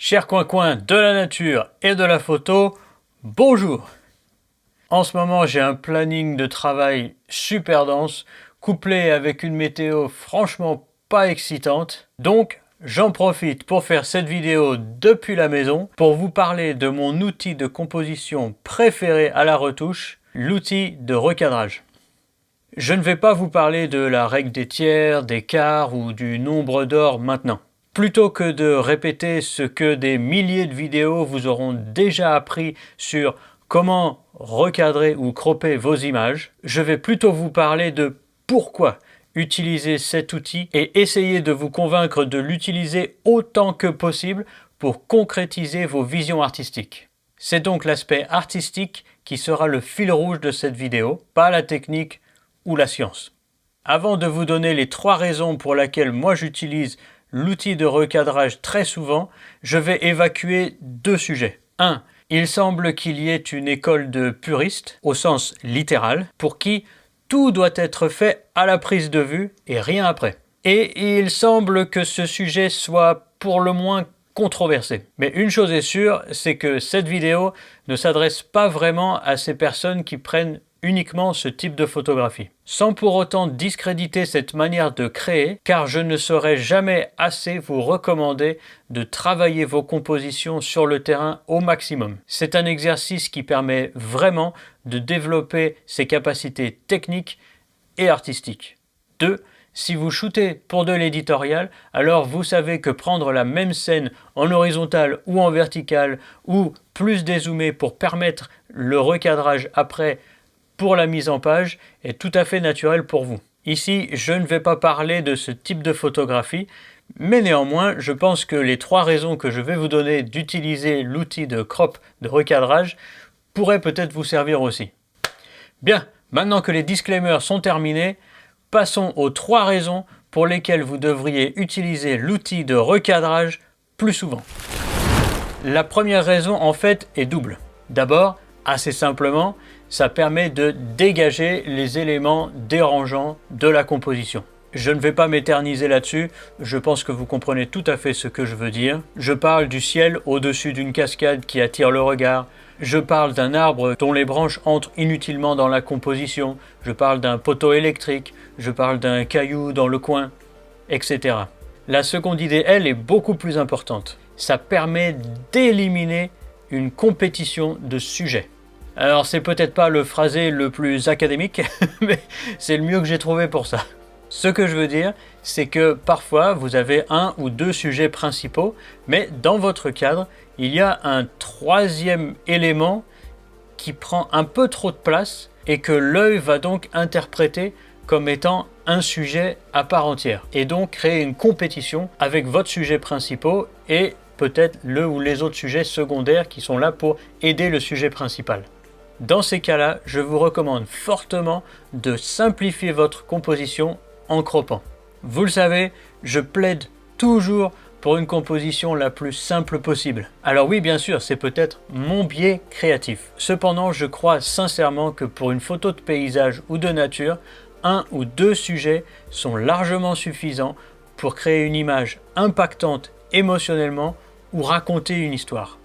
Chers coin-coin de la nature et de la photo, bonjour! En ce moment, j'ai un planning de travail super dense, couplé avec une météo franchement pas excitante. Donc, j'en profite pour faire cette vidéo depuis la maison pour vous parler de mon outil de composition préféré à la retouche, l'outil de recadrage. Je ne vais pas vous parler de la règle des tiers, des quarts ou du nombre d'or maintenant. Plutôt que de répéter ce que des milliers de vidéos vous auront déjà appris sur comment recadrer ou cropper vos images, je vais plutôt vous parler de pourquoi utiliser cet outil et essayer de vous convaincre de l'utiliser autant que possible pour concrétiser vos visions artistiques. C'est donc l'aspect artistique qui sera le fil rouge de cette vidéo, pas la technique ou la science. Avant de vous donner les 3 raisons pour lesquelles moi j'utilise l'outil de recadrage très souvent, je vais évacuer 2 sujets. 1. Il semble qu'il y ait une école de puristes, au sens littéral, pour qui tout doit être fait à la prise de vue et rien après. Et il semble que ce sujet soit pour le moins controversé. Mais une chose est sûre, c'est que cette vidéo ne s'adresse pas vraiment à ces personnes qui prennent uniquement ce type de photographie. Sans pour autant discréditer cette manière de créer, car je ne saurais jamais assez vous recommander de travailler vos compositions sur le terrain au maximum. C'est un exercice qui permet vraiment de développer ses capacités techniques et artistiques. 2. Si vous shootez pour de l'éditorial, alors vous savez que prendre la même scène en horizontal ou en vertical ou plus dézoomé pour permettre le recadrage après pour la mise en page est tout à fait naturel pour vous. Ici, je ne vais pas parler de ce type de photographie, mais néanmoins, je pense que les 3 raisons que je vais vous donner d'utiliser l'outil de crop, de recadrage, pourraient peut-être vous servir aussi. Bien, maintenant que les disclaimers sont terminés, passons aux 3 raisons pour lesquelles vous devriez utiliser l'outil de recadrage plus souvent. La première raison, en fait, est double. D'abord, assez simplement, ça permet de dégager les éléments dérangeants de la composition. Je ne vais pas m'éterniser là-dessus, je pense que vous comprenez tout à fait ce que je veux dire. Je parle du ciel au-dessus d'une cascade qui attire le regard. Je parle d'un arbre dont les branches entrent inutilement dans la composition. Je parle d'un poteau électrique. Je parle d'un caillou dans le coin, etc. La seconde idée, elle, est beaucoup plus importante. Ça permet d'éliminer une compétition de sujets. Alors c'est peut-être pas le phrasé le plus académique, mais c'est le mieux que j'ai trouvé pour ça. Ce que je veux dire, c'est que parfois vous avez 1 ou 2 sujets principaux, mais dans votre cadre, il y a un 3e élément qui prend un peu trop de place et que l'œil va donc interpréter comme étant un sujet à part entière. Et donc créer une compétition avec votre sujet principal et peut-être le ou les autres sujets secondaires qui sont là pour aider le sujet principal. Dans ces cas-là, je vous recommande fortement de simplifier votre composition en croppant. Vous le savez, je plaide toujours pour une composition la plus simple possible. Alors oui, bien sûr, c'est peut-être mon biais créatif. Cependant, je crois sincèrement que pour une photo de paysage ou de nature, 1 ou 2 sujets sont largement suffisants pour créer une image impactante émotionnellement ou raconter une histoire.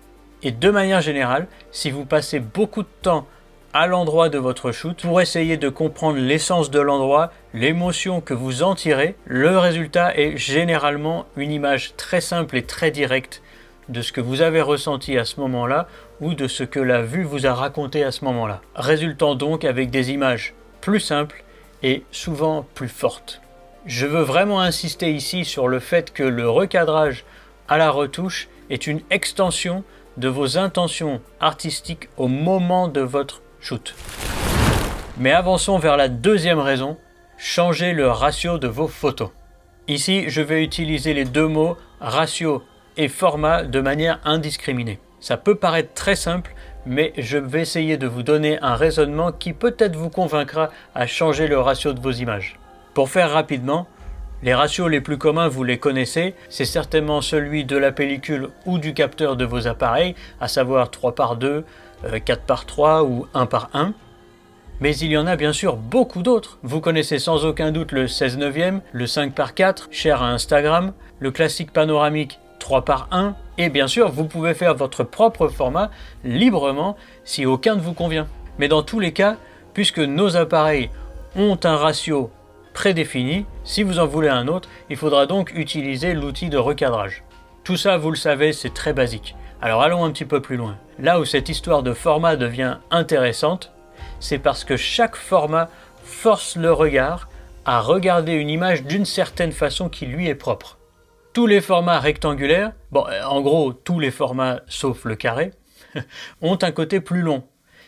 Et de manière générale, si vous passez beaucoup de temps à l'endroit de votre shoot pour essayer de comprendre l'essence de l'endroit, l'émotion que vous en tirez, le résultat est généralement une image très simple et très directe de ce que vous avez ressenti à ce moment-là ou de ce que la vue vous a raconté à ce moment-là, résultant donc avec des images plus simples et souvent plus fortes. Je veux vraiment insister ici sur le fait que le recadrage à la retouche est une extension de vos intentions artistiques au moment de votre shoot. Mais avançons vers la 2e raison, changer le ratio de vos photos. Ici, je vais utiliser les 2 mots ratio et format de manière indiscriminée. Ça peut paraître très simple, mais je vais essayer de vous donner un raisonnement qui peut-être vous convaincra à changer le ratio de vos images. Pour faire rapidement, les ratios les plus communs, vous les connaissez, c'est certainement celui de la pellicule ou du capteur de vos appareils, à savoir 3:2, 4:3 ou 1:1. Mais il y en a bien sûr beaucoup d'autres. Vous connaissez sans aucun doute le 16/9, le 5:4, cher à Instagram, le classique panoramique 3:1 et bien sûr vous pouvez faire votre propre format librement si aucun ne vous convient. Mais dans tous les cas, puisque nos appareils ont un ratio prédéfini, si vous en voulez un autre, il faudra donc utiliser l'outil de recadrage. Tout ça, vous le savez, c'est très basique. Alors allons un petit peu plus loin. Là où cette histoire de format devient intéressante, c'est parce que chaque format force le regard à regarder une image d'une certaine façon qui lui est propre. Tous les formats rectangulaires, en gros tous les formats sauf le carré, ont un côté plus long.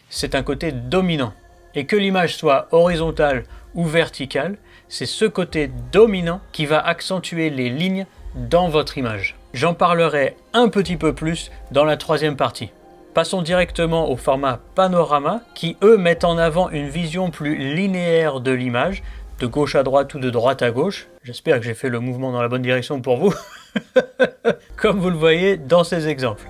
C'est un côté dominant. Et que l'image soit horizontale ou verticale, c'est ce côté dominant qui va accentuer les lignes dans votre image. J'en parlerai un petit peu plus dans la troisième partie. Passons directement au format panorama qui, eux, mettent en avant une vision plus linéaire de l'image, de gauche à droite ou de droite à gauche. J'espère que j'ai fait le mouvement dans la bonne direction pour vous, comme vous le voyez dans ces exemples.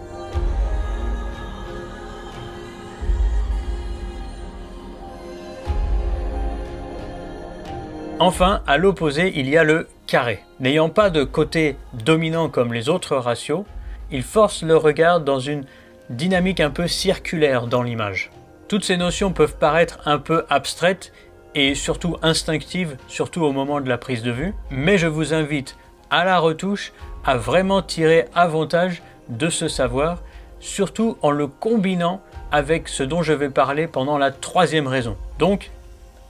Enfin, à l'opposé, il y a le carré. N'ayant pas de côté dominant comme les autres ratios, il force le regard dans une dynamique un peu circulaire dans l'image. Toutes ces notions peuvent paraître un peu abstraites et surtout instinctives, surtout au moment de la prise de vue, mais je vous invite à la retouche à vraiment tirer avantage de ce savoir, surtout en le combinant avec ce dont je vais parler pendant la troisième raison. Donc,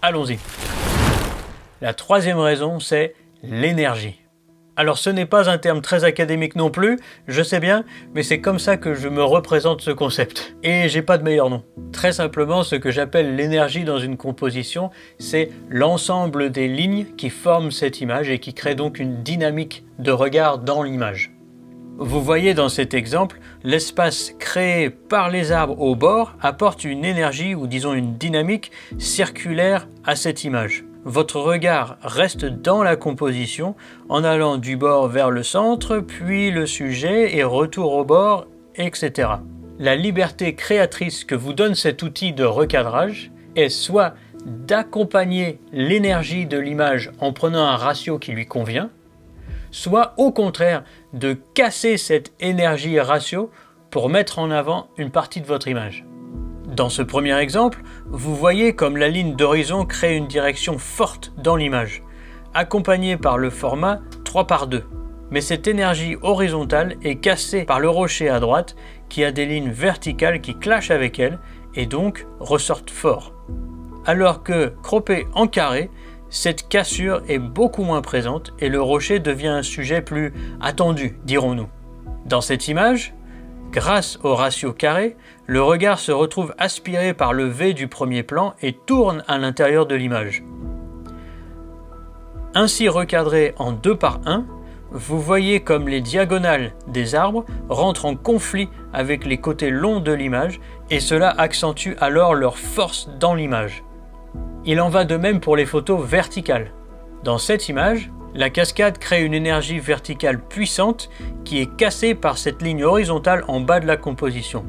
allons-y. La troisième raison, c'est l'énergie. Alors ce n'est pas un terme très académique non plus, je sais bien, mais c'est comme ça que je me représente ce concept. Et j'ai pas de meilleur nom. Très simplement, ce que j'appelle l'énergie dans une composition, c'est l'ensemble des lignes qui forment cette image et qui créent donc une dynamique de regard dans l'image. Vous voyez dans cet exemple, l'espace créé par les arbres au bord apporte une énergie ou disons une dynamique circulaire à cette image. Votre regard reste dans la composition en allant du bord vers le centre, puis le sujet et retour au bord, etc. La liberté créatrice que vous donne cet outil de recadrage est soit d'accompagner l'énergie de l'image en prenant un ratio qui lui convient, soit au contraire de casser cette énergie ratio pour mettre en avant une partie de votre image. Dans ce premier exemple, vous voyez comme la ligne d'horizon crée une direction forte dans l'image, accompagnée par le format 3:2. Mais cette énergie horizontale est cassée par le rocher à droite qui a des lignes verticales qui clashent avec elle et donc ressortent fort. Alors que croppé en carré, cette cassure est beaucoup moins présente et le rocher devient un sujet plus attendu, dirons-nous. Dans cette image, grâce au ratio carré, le regard se retrouve aspiré par le V du premier plan et tourne à l'intérieur de l'image. Ainsi recadré en 2:1, vous voyez comme les diagonales des arbres rentrent en conflit avec les côtés longs de l'image et cela accentue alors leur force dans l'image. Il en va de même pour les photos verticales. Dans cette image, la cascade crée une énergie verticale puissante qui est cassée par cette ligne horizontale en bas de la composition.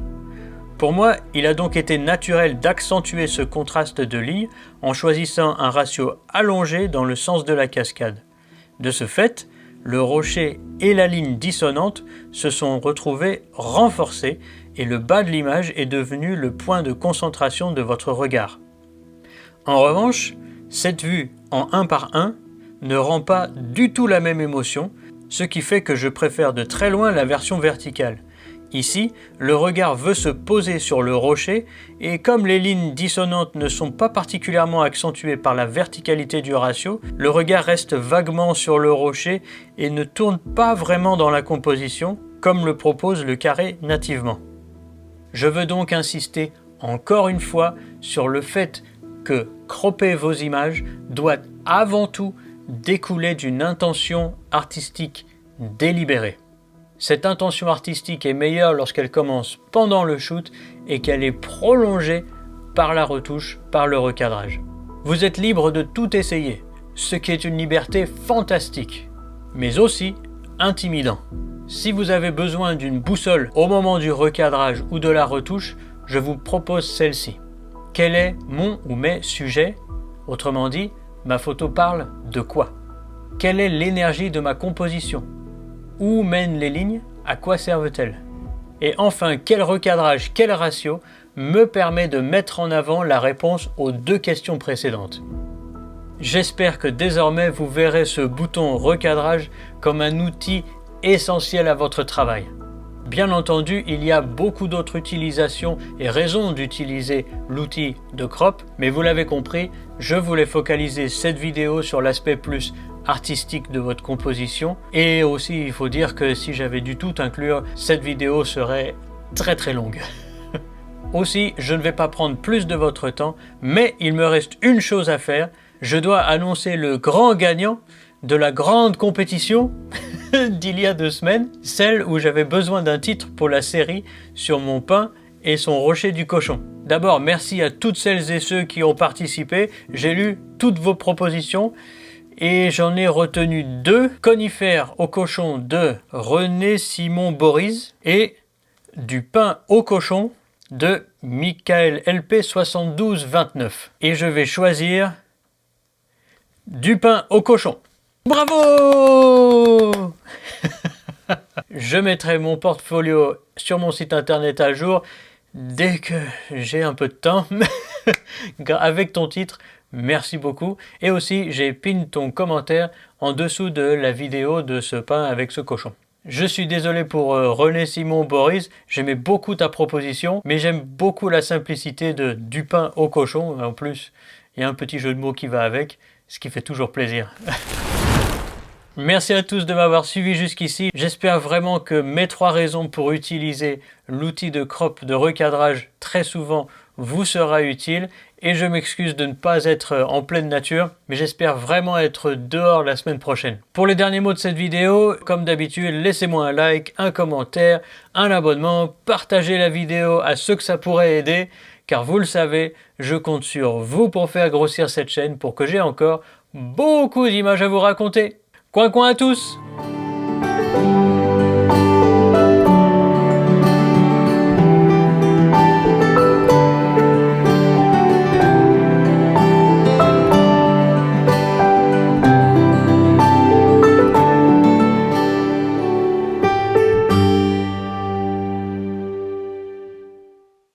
Pour moi, il a donc été naturel d'accentuer ce contraste de lignes en choisissant un ratio allongé dans le sens de la cascade. De ce fait, le rocher et la ligne dissonante se sont retrouvés renforcés et le bas de l'image est devenu le point de concentration de votre regard. En revanche, cette vue en 1:1 ne rend pas du tout la même émotion, ce qui fait que je préfère de très loin la version verticale. Ici, le regard veut se poser sur le rocher et comme les lignes dissonantes ne sont pas particulièrement accentuées par la verticalité du ratio, le regard reste vaguement sur le rocher et ne tourne pas vraiment dans la composition comme le propose le carré nativement. Je veux donc insister encore une fois sur le fait que cropper vos images doit avant tout découler d'une intention artistique délibérée. Cette intention artistique est meilleure lorsqu'elle commence pendant le shoot et qu'elle est prolongée par la retouche, par le recadrage. Vous êtes libre de tout essayer, ce qui est une liberté fantastique, mais aussi intimidant. Si vous avez besoin d'une boussole au moment du recadrage ou de la retouche, je vous propose celle-ci. Quel est mon ou mes sujets? Autrement dit, ma photo parle de quoi? Quelle est l'énergie de ma composition? Où mènent les lignes? À quoi servent-elles? Et enfin, quel recadrage, quel ratio me permet de mettre en avant la réponse aux 2 questions précédentes? J'espère que désormais vous verrez ce bouton recadrage comme un outil essentiel à votre travail. Bien entendu, il y a beaucoup d'autres utilisations et raisons d'utiliser l'outil de crop, mais vous l'avez compris, je voulais focaliser cette vidéo sur l'aspect plus artistique de votre composition, et aussi il faut dire que si j'avais dû tout inclure, cette vidéo serait très longue. Aussi, je ne vais pas prendre plus de votre temps, mais il me reste une chose à faire, je dois annoncer le grand gagnant de la grande compétition d'il y a 2 semaines, celle où j'avais besoin d'un titre pour la série sur mon pain et son rocher du cochon. D'abord, merci à toutes celles et ceux qui ont participé, j'ai lu toutes vos propositions et j'en ai retenu 2, Conifères au cochon de René Simon Boris et du pain au cochon de Michael LP 7229. Et je vais choisir du pain au cochon. Bravo! Je mettrai mon portfolio sur mon site internet à jour dès que j'ai un peu de temps avec ton titre. Merci beaucoup. Et aussi, j'ai pin ton commentaire en dessous de la vidéo de ce pain avec ce cochon. Je suis désolé pour René Simon Boris, j'aimais beaucoup ta proposition, mais j'aime beaucoup la simplicité de du pain au cochon. En plus, il y a un petit jeu de mots qui va avec, ce qui fait toujours plaisir. Merci à tous de m'avoir suivi jusqu'ici. J'espère vraiment que mes 3 raisons pour utiliser l'outil de crop de recadrage très souvent vous sera utile. Et je m'excuse de ne pas être en pleine nature, mais j'espère vraiment être dehors la semaine prochaine. Pour les derniers mots de cette vidéo, comme d'habitude, laissez-moi un like, un commentaire, un abonnement, partagez la vidéo à ceux que ça pourrait aider, car vous le savez, je compte sur vous pour faire grossir cette chaîne pour que j'ai encore beaucoup d'images à vous raconter. Coin coin à tous!